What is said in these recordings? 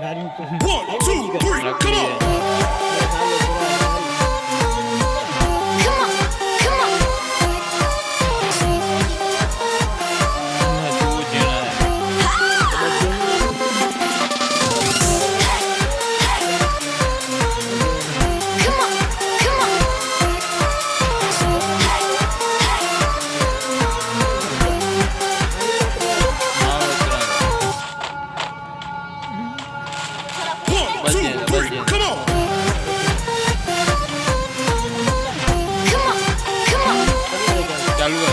One, two, three, come on. One, two, three, come on. ચાલુ હે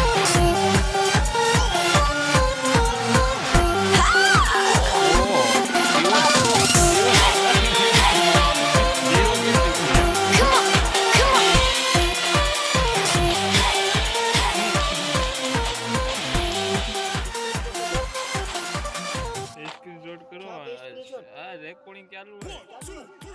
screenshot કરો આ રેકોર્ડિંગ ચાલુ હે